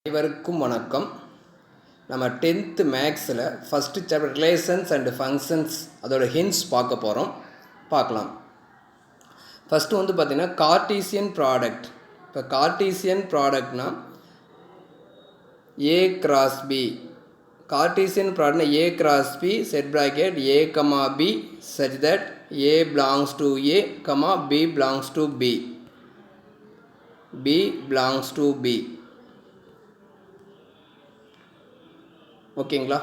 அனைவருக்கும் வணக்கம். நம்ம 10th மேக்ஸில் first chapter relations and functions அதோட ஹிண்ட்ஸ் பார்க்கலாம். ஃபஸ்ட்டு பார்த்திங்கன்னா கார்ட்டீசியன் ப்ராடக்ட். இப்போ கார்ட்டீசியன் ப்ராடக்ட்னா ஏ கிராஸ் பி. கார்ட்டீசியன் ப்ராடக்ட்னா A cross B set bracket A comma B such that A belongs to A comma B belongs to B. B belongs to B. ஓகேங்களா?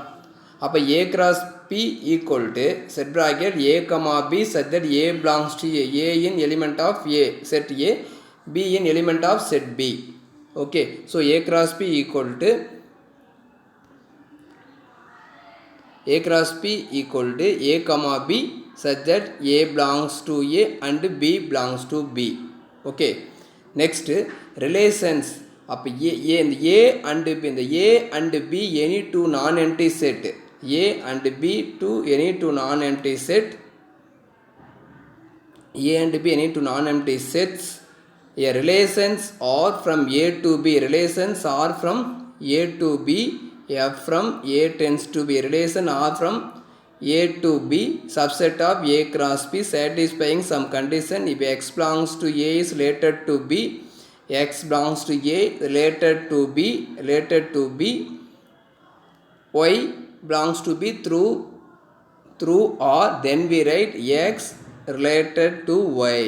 அப்போ A cross B equal to set bracket A comma B such that A belongs to A. A in element of A set A, B in element of set B. Okay, so A cross B equal to A comma B such that A belongs to A and B belongs to B. Okay, next relations. அப்போ இந்த A and B, இந்த A and B any two non-empty set, A and B to any two non-empty set, A and B any two non-empty sets. A relations are from A to B. Relations are from A to B. F from A tends to B. Relation are from A to B, subset of A cross B satisfying some condition. If X belongs to A is related to B, X belongs to A related to B, Y belongs to B through R, then we write X related to Y.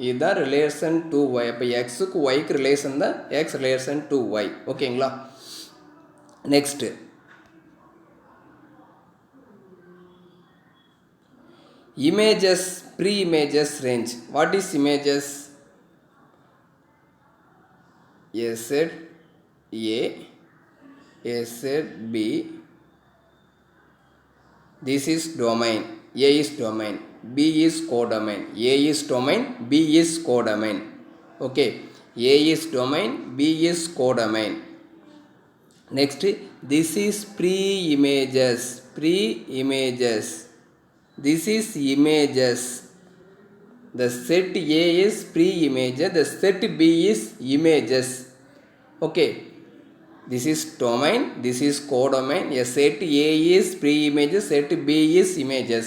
இதுதான் relation to Y. அப்போ எக்ஸுக்கு ஒய்க்கு relation தான் X relation to Y. ஓகேங்களா? Next images, pre-images range. What is images? A set A set B. This is domain. A is domain, B is codomain. A is domain, B is codomain. Okay, A is domain, B is codomain. Next, this is pre-images. This is images. The set A is pre-images, the set B is images. Okay, this is domain, this is codomain. A set A is pre-images, set B is images.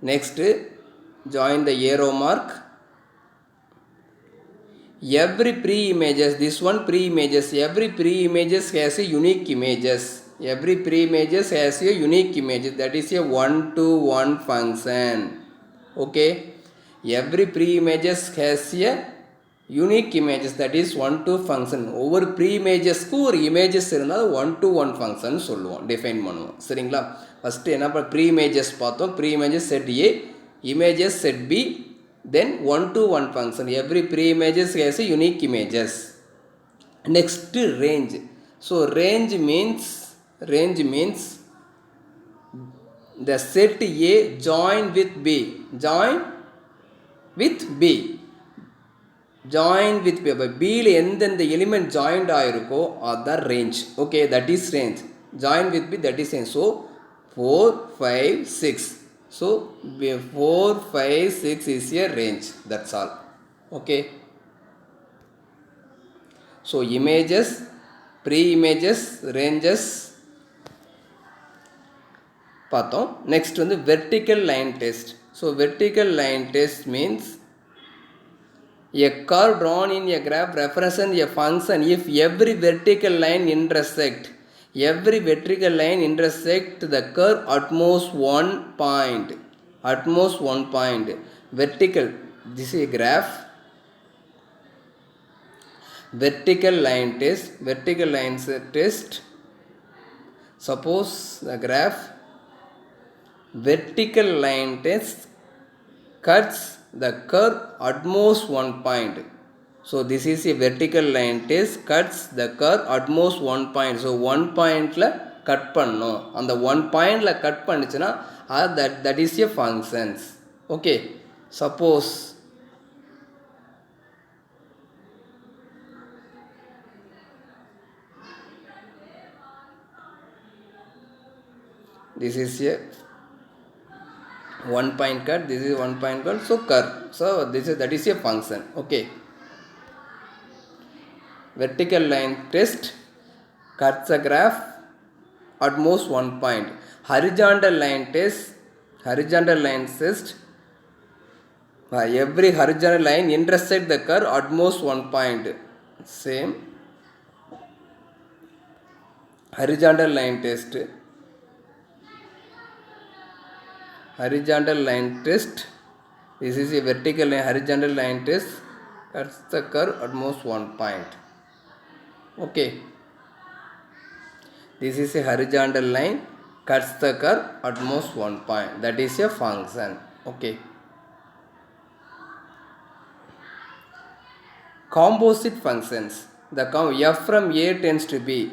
Next, join the arrow mark. Every pre-images, this one pre-images, every pre-images has a unique images. Every pre-images has a unique image, that is a 1-to-1 function. Okay, every pre-images has a unique images, that is 1-to function. ஒவ்வொரு pre-imagesக்கு ஒரு images இருந்தால் 1-to-1 function சொல்லுவோம், define பண்ணுவோம். சரிங்களா? First என்ன pre-images பார்த்தோம். pre-images set A, images set B, then 1-to-1 function. Every pre-images has a unique images. Next, range. So range means the set A join with B. Join with B. அப்போ Bயில் எந்தெந்த element joint ஆகிருக்கோ அதுதான் range. Okay, that is range. Join with B, that is range. So 4, 5, 6. So 4, 5, 6 is a range. That's all. Okay. So images, pre-images, ranges பார்த்தோம். Next vertical line test. So vertical line test means a curve drawn in a graph represents a function if every vertical line intersect the curve at most one point. Vertical, this is a graph. Vertical line test. Suppose the graph vertical line test cuts the curve at most one point. So this is a vertical line test cuts the curve at most one point. So one point la cut பண்ணோம். அந்த one point la cut பண்ணிச்சுனா that is a functions. Okay, suppose this is a one point cut, this is one point cut, so curve. So that is a function. Okay, vertical line test cuts the graph at most one point. Horizontal line test every horizontal line intersect the curve at most one point. Same horizontal line test this is a vertical line horizontal line test cuts the curve at most one point. Okay, this is a horizontal line cuts the curve at most one point, that is a function. Okay, composite functions, the f from a tends to b,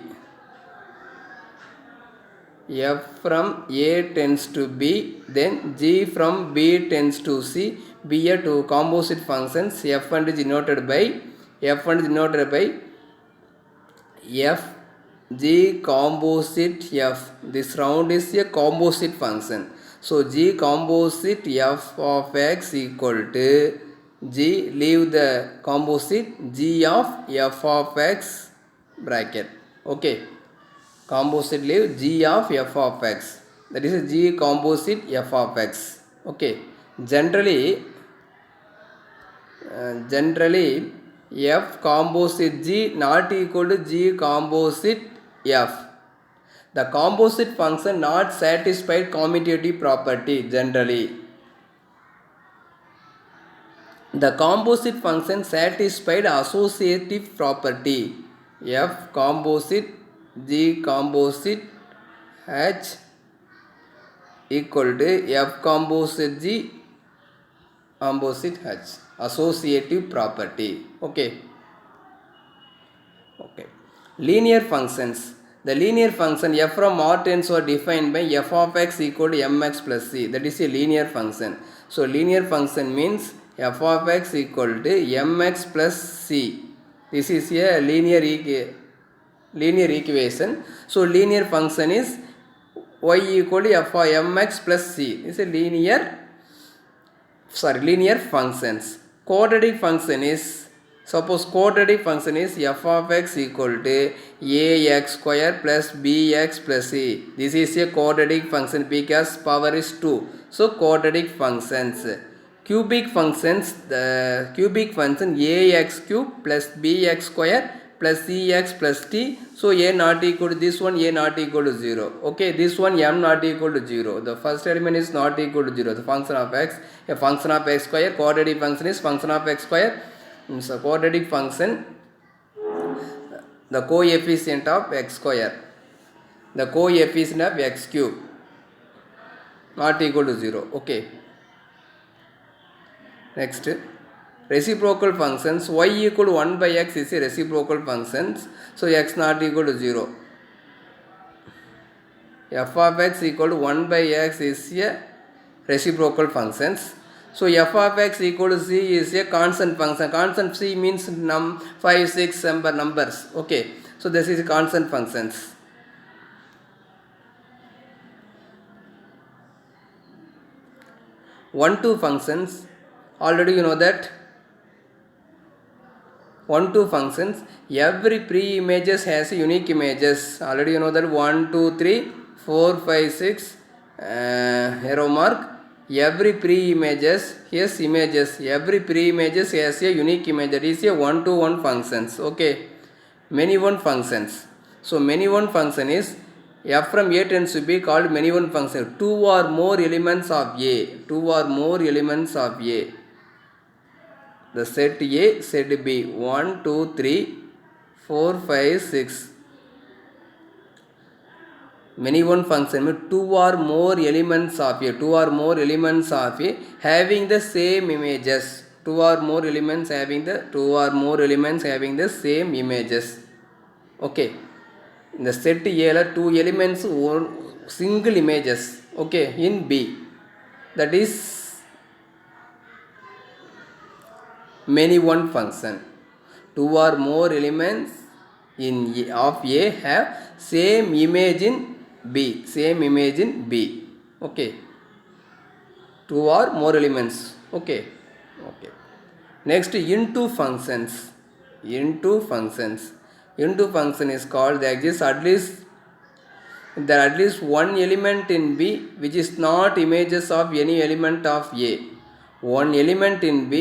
then g from b tends to c, be a two composite functions. F1 is denoted by f g composite f. This round is a composite function. So g composite f of x equal to g, leave the composite, g of f of x bracket. Okay, composite leave g of f of x, that is a g composite f of x. Okay, generally f composite g not equal to g composite f. The composite function not satisfied commutative property. Generally the composite function satisfied associative property. F composite g composite h equal to f composite g composite h, associative property. Okay, linear functions, the linear function f from R tens are defined by f of x equal to mx plus c, that is a linear function. So linear function means f of x equal to mx plus c. This is a linear equation. So linear function is y equal to f of mx plus c. This is a linear functions. Quadratic function is, suppose quadratic function is f of x equal to ax square plus bx plus c. This is a quadratic function because power is 2. So quadratic functions. Cubic functions, the cubic function ax cube plus bx square plus cx plus t. So a not equal to this one, a not equal to 0. Okay, this one m not equal to 0. The first element is not equal to 0. The function of x, a function of x square, quadratic function is function of x square. So quadratic function, the coefficient of x square, the coefficient of x cube not equal to 0. Okay. Next, reciprocal functions. Y equal to 1 by x is a reciprocal functions. So x not equal to 0. F of x equal to 1 by x is a reciprocal functions. So f of x equal to c is a constant function. Constant c means 5, 6 numbers. Okay. So this is constant functions. One-two functions. Already you know that. One-two functions. Every pre-images has unique images. Already you know that 1, 2, 3, 4, 5, 6. Arrow mark. Every pre-images has images. Every pre-images has a unique image. That is a one-to-one functions. Okay. Many-one functions. So many-one function is f from a tends to be called many-one function. Two or more elements of a. Two or more elements of a. The set A, set B. 1, 2, 3, 4, 5, 6. Many-one function with two or more elements of a. Two or more elements of a having the same images. Two or more elements having the same images. Okay. In the set A, there are two elements or single images. Okay. In B, that is many-one function. Two or more elements in of A have same image in B. Same image in B. Okay. Two or more elements. Okay. Okay. Next, into functions. Into functions. N2 function is called there exists at least one element in B which is not images of any element of A. One element in B,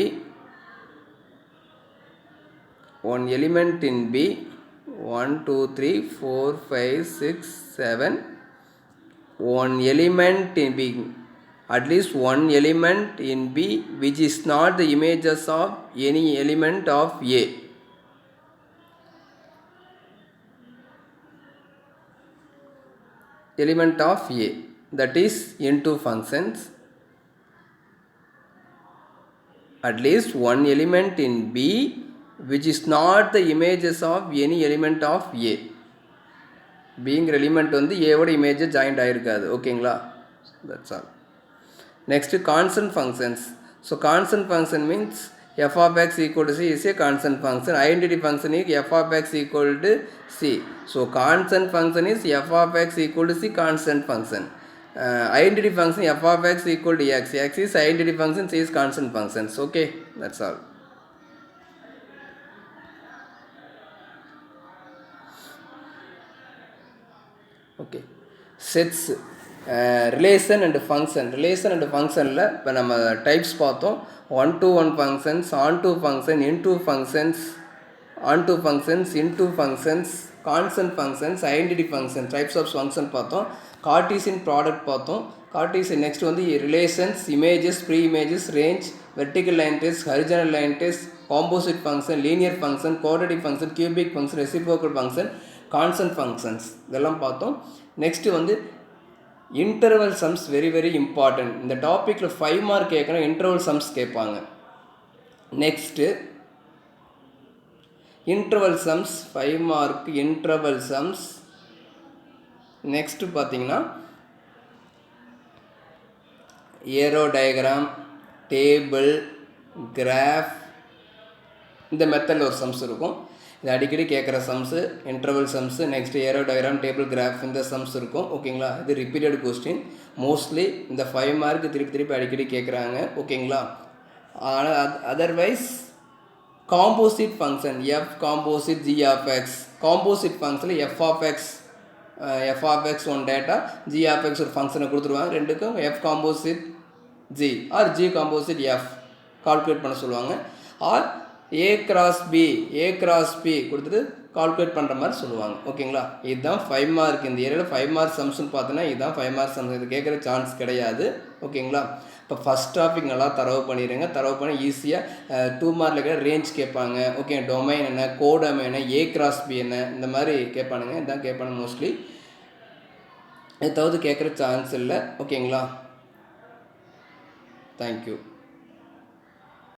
one element in B, 1 2 3 4 5 6 7, one element in B, at least one element in B which is not the images of any element of A. Element of A, that is N2 functions. At least one element in B which is not the images of any element of A. Being element வந்து A ஓட image joint ஆயிருக்காது. ஓகேங்களா? That's all. Next, constant functions. So constant function means f of x equal to c is a constant function. Identity function is f of x equal to c. So constant function is f of x equal to c constant function. Identity function f of x equal to x. X is identity function, c is constant functions. Okay, that's all. Okay, sets, relation and function. Relation and functionல இப்போ நம்ம types பார்த்தோம். 1 to 1 functions, on to function, into functions, on to functions, into functions, constant functions, identity functions, types of function பார்த்தோம். Cartesian product பார்த்தோம். Cartesian next வந்து relations, images, pre-images, range, vertical line test, horizontal line test, composite function, linear function, quadratic function, cubic function, reciprocal function, constant functions இதெல்லாம் பார்த்தோம். Next வந்து interval sums very important. இந்த டாப்பிக்கில் 5 mark கேட்கணும், interval sums கேட்பாங்க. Next interval sums 5 mark interval sums. Next பார்த்தீங்கன்னா aero diagram, table, graph, இந்த மெத்தடில் ஒரு சம்ஸ் இருக்கும். இது அடிக்கடி கேட்குற sums interval sums. Next aero diagram, table, graph, இந்த சம்ஸ் இருக்கும். ஓகேங்களா? இது ரிப்பீட்டட் கொஸ்டின். மோஸ்ட்லி இந்த 5 மார்க் திருப்பி அடிக்கடி கேட்குறாங்க. ஓகேங்களா? ஆனால் otherwise composite function F composite G of X. Composite ஃபங்க்ஷனில் F of X one data, G of X ஒரு ஃபங்க்ஷனை கொடுத்துருவாங்க. ரெண்டுக்கும் F composite G or G composite F calculate பண்ண சொல்லுவாங்க. ஆர் ஏ கிராஸ் பி கொடுத்துட்டு கால்குலேட் பண்ணுற மாதிரி சொல்லுவாங்க. ஓகேங்களா? இதுதான் 5 மார்க். இந்த ஏரியாவில் 5 மார்க் சம்ஸ்ன்னு பார்த்தோன்னா இதுதான் 5 மார்க் சம்ஸ். இது கேட்குற சான்ஸ் கிடையாது. ஓகேங்களா? இப்போ ஃபஸ்ட் டாபிக் நல்லா தரவு பண்ணிடுங்க. தரவு பண்ணி ஈஸியாக 2 மார்க்கில் இருக்கிற ரேஞ்ச் கேட்பாங்க. ஓகே, டொமைன் என்ன, கோடொமைன் என்ன, ஏ கிராஸ் பி என்ன, இந்த மாதிரி கேட்பானுங்க. இதுதான் கேட்பானுங்க மோஸ்ட்லி. இது தவிர்த்து கேட்குற சான்ஸ் இல்லை. ஓகேங்களா? தேங்க்யூ.